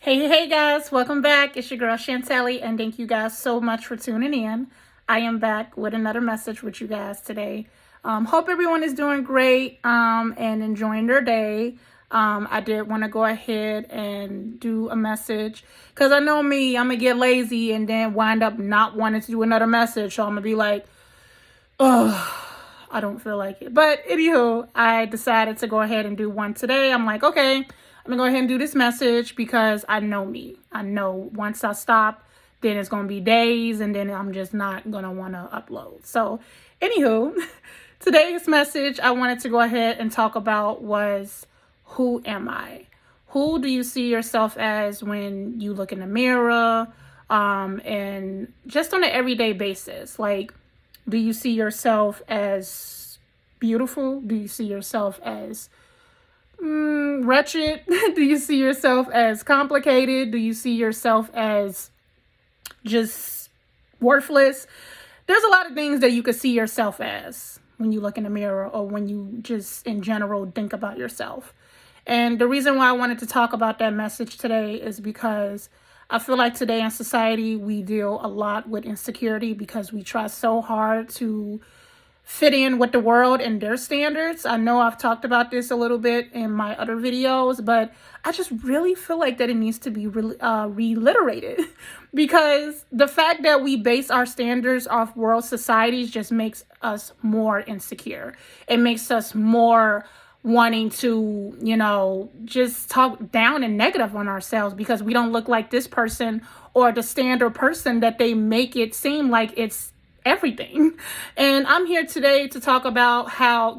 Hey guys, welcome back. It's your girl Chantelli, and thank you guys so much for tuning in. I am back with another message with you guys today. Hope everyone is doing great and enjoying their day. I did want to go ahead and do a message because I know me, I'm going to get lazy and then wind up not wanting to do another message. So I'm going to be like, oh, I don't feel like it. But anywho, I decided to go ahead and do one today. I'm like, okay, I'm going to go ahead and do this message because I know me. I know once I stop, then it's going to be days and then I'm just not going to want to upload. So anywho, today's message I wanted to go ahead and talk about was, who am I? Who do you see yourself as when you look in the mirror? And just on an everyday basis, like, do you see yourself as beautiful? Do you see yourself as wretched? Do you see yourself as complicated? Do you see yourself as just worthless? There's a lot of things that you could see yourself as when you look in the mirror or when you just in general think about yourself. And the reason why I wanted to talk about that message today is because I feel like today in society, we deal a lot with insecurity because we try so hard to fit in with the world and their standards. I know I've talked about this a little bit in my other videos, but I just really feel like that it needs to be reliterated because the fact that we base our standards off world societies just makes us more insecure. It makes us more wanting to, just talk down and negative on ourselves because we don't look like this person or the standard person that they make it seem like it's everything. And I'm here today to talk about how,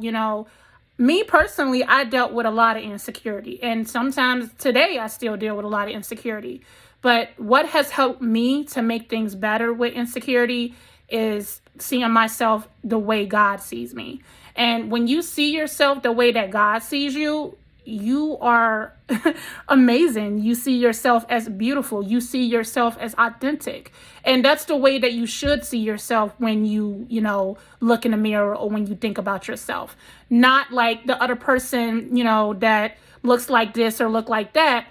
me personally, I dealt with a lot of insecurity. And sometimes today I still deal with a lot of insecurity. But what has helped me to make things better with insecurity is seeing myself the way God sees me. And when you see yourself the way that God sees you, you are amazing. You see yourself as beautiful. You see yourself as authentic. And that's the way that you should see yourself when you, look in the mirror or when you think about yourself. Not like the other person, that looks like this or look like that.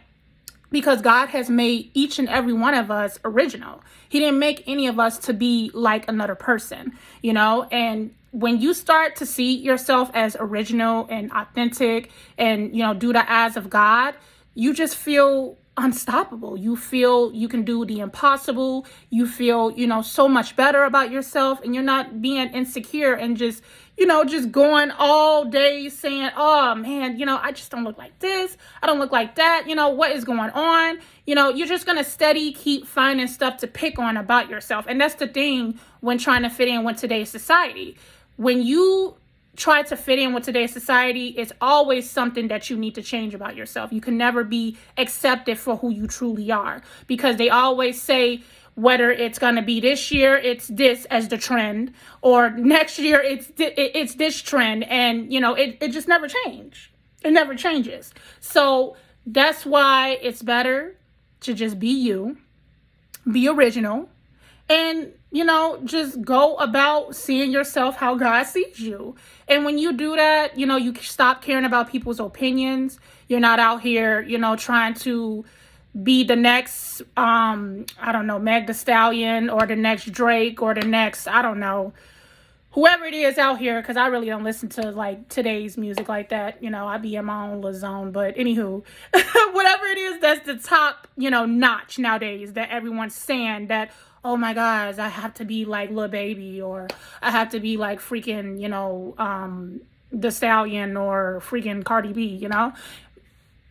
Because God has made each and every one of us original. He didn't make any of us to be like another person, and when you start to see yourself as original and authentic and, do the eyes of God, you just feel unstoppable. You feel you can do the impossible. You feel, so much better about yourself and you're not being insecure and just going all day saying, oh man, I just don't look like this. I don't look like that. What is going on? You're just going to steady keep finding stuff to pick on about yourself. And that's the thing when trying to fit in with today's society. When you try to fit in with today's society, it's always something that you need to change about yourself. You can never be accepted for who you truly are because they always say, whether it's going to be this year, it's this as the trend, or next year, it's this trend. And, it just never changes. It never changes. So that's why it's better to just be you, be original, and, just go about seeing yourself how God sees you. And when you do that, you stop caring about people's opinions. You're not out here, trying to be the next, Meg Thee Stallion or the next Drake or the next, whoever it is out here, because I really don't listen to like today's music like that. I be in my own little zone. But anywho, whatever it is, that's the top, notch nowadays that everyone's saying that, oh my gosh, I have to be like Lil Baby or I have to be like freaking, The Stallion or freaking Cardi B,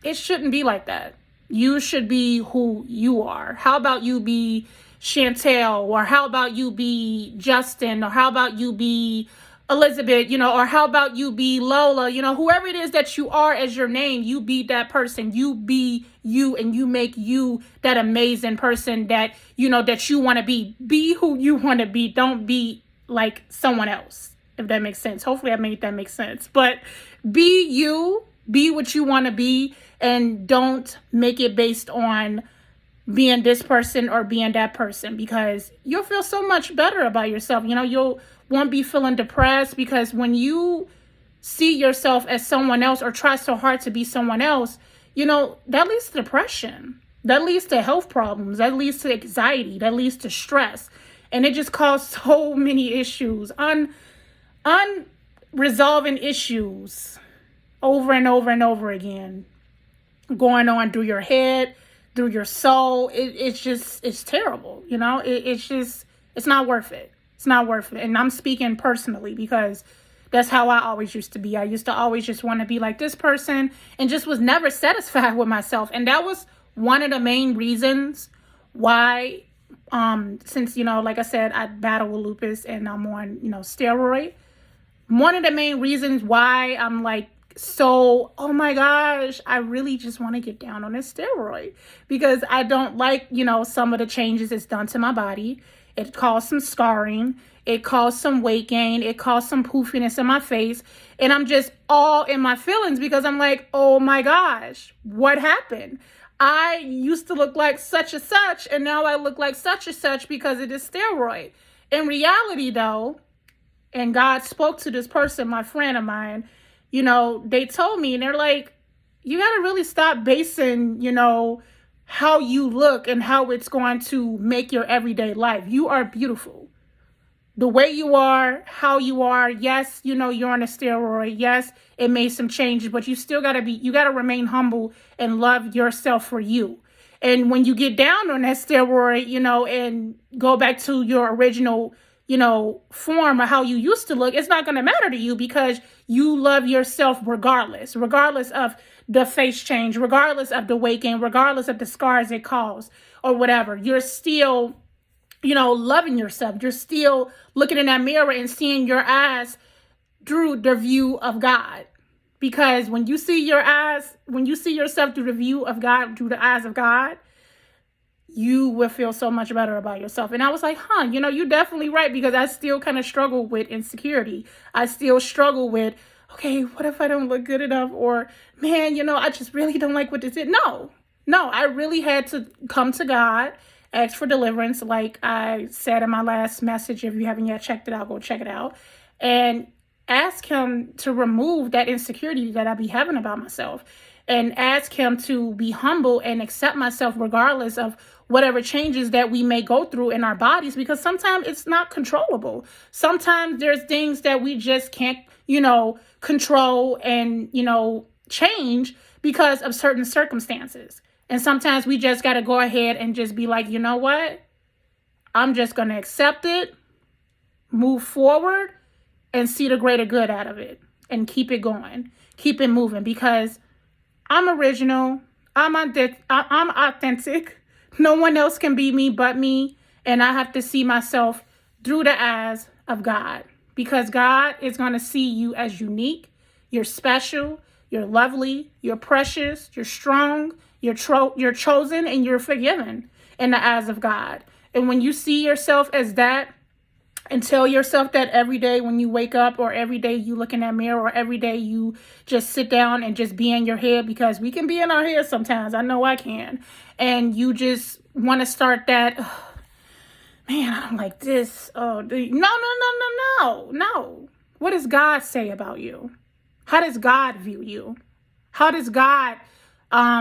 It shouldn't be like that. You should be who you are. How about you be Chantel, or how about you be Justin, or how about you be Elizabeth, or how about you be Lola, whoever it is that you are as your name, you be that person. You be you and you make you that amazing person that, that you want to be. Be who you want to be. Don't be like someone else, if that makes sense. Hopefully I made that make sense. But be you, be what you want to be, and don't make it based on being this person or being that person, because you'll feel so much better about yourself. You'll won't be feeling depressed, because when you see yourself as someone else or try so hard to be someone else, that leads to depression. That leads to health problems. That leads to anxiety. That leads to stress. And it just causes so many issues, unresolving issues over and over and over again, going on through your head, through your soul. It's terrible. It's not worth it. It's not worth it. And I'm speaking personally because that's how I always used to be. I used to always just want to be like this person and just was never satisfied with myself. And that was one of the main reasons why, since, like I said, I battle with lupus and I'm on, steroid. One of the main reasons why I'm like, so, oh my gosh, I really just want to get down on this steroid because I don't like, some of the changes it's done to my body. It caused some scarring. It caused some weight gain. It caused some poofiness in my face. And I'm just all in my feelings because I'm like, oh my gosh, what happened? I used to look like such and such, and now I look like such and such because of this steroid. In reality, though, and God spoke to this person, my friend of mine, they told me, and they're like, you got to really stop basing, how you look and how it's going to make your everyday life. You are beautiful. The way you are, how you are, yes, you're on a steroid. Yes, it made some changes, but you still you got to remain humble and love yourself for you. And when you get down on that steroid, and go back to your original, form of how you used to look, it's not going to matter to you because you love yourself regardless of the face change, regardless of the weight gain, regardless of the scars it caused or whatever. You're still loving yourself. You're still looking in that mirror and seeing your eyes through the view of God. Because when you see yourself through the view of God, through the eyes of God, you will feel so much better about yourself. And I was like, you're definitely right, because I still kind of struggle with insecurity. I still struggle with, okay, what if I don't look good enough? Or, man, I just really don't like what this is. No, I really had to come to God, ask for deliverance, like I said in my last message. If you haven't yet checked it out, go check it out. And ask him to remove that insecurity that I be having about myself. And ask him to be humble and accept myself regardless of whatever changes that we may go through in our bodies, because sometimes it's not controllable. Sometimes there's things that we just can't, control and, change because of certain circumstances. And sometimes we just got to go ahead and just be like, you know what? I'm just going to accept it, move forward, and see the greater good out of it and keep it going, keep it moving, because I'm original. I'm authentic. No one else can be me but me. And I have to see myself through the eyes of God, because God is going to see you as unique. You're special. You're lovely. You're precious. You're strong. You're chosen, and you're forgiven in the eyes of God. And when you see yourself as that, and tell yourself that every day when you wake up, or every day you look in that mirror, or every day you just sit down and just be in your head, because we can be in our head sometimes. I know I can. And you just want to start that, oh, man, I don't like this. Oh, no. What does God say about you? How does God view you? How does God, how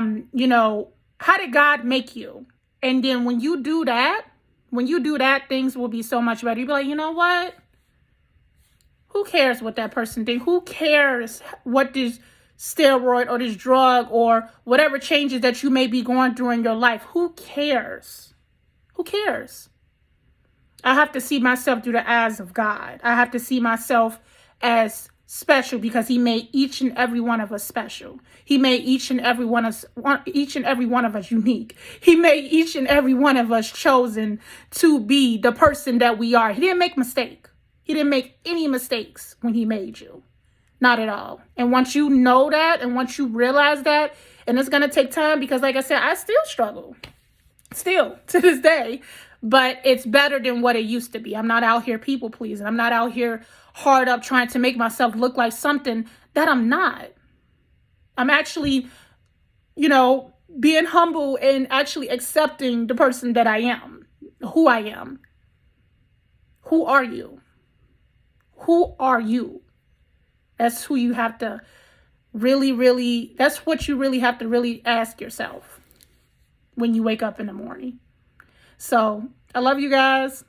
did God make you? And then when you do that, things will be so much better. You'll be like, you know what? Who cares what that person thinks? Who cares what this steroid or this drug or whatever changes that you may be going through in your life? Who cares? Who cares? I have to see myself through the eyes of God. I have to see myself as special, because he made each and every one of us special. He made each and every one of us unique. He made each and every one of us chosen to be the person that we are. He didn't make mistake. He didn't make any mistakes when he made you. Not at all. And once you know that, and once you realize that, and it's going to take time, because like I said, I still struggle. Still to this day. But it's better than what it used to be. I'm not out here people pleasing. I'm not out here hard up trying to make myself look like something that I'm not. I'm actually, being humble and actually accepting the person that I am, who I am. Who are you? Who are you? That's who you have to really, that's what you really have to really ask yourself. when you wake up in the morning. So I love you guys.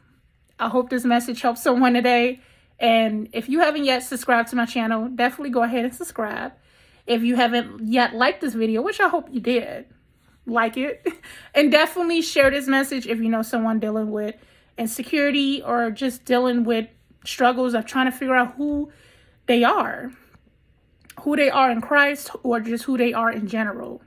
I hope this message helps someone today. And if you haven't yet subscribed to my channel, definitely go ahead and subscribe. If you haven't yet liked this video, which I hope you did, like it. And definitely share this message if you know someone dealing with insecurity or just dealing with struggles of trying to figure out who they are in Christ, or just who they are in general.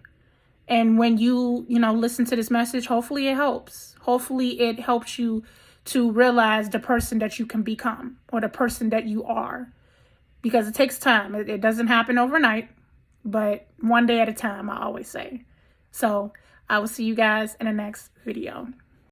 And when you listen to this message, hopefully it helps. Hopefully it helps you to realize the person that you can become, or the person that you are. Because it takes time. It doesn't happen overnight, but one day at a time, I always say. So I will see you guys in the next video.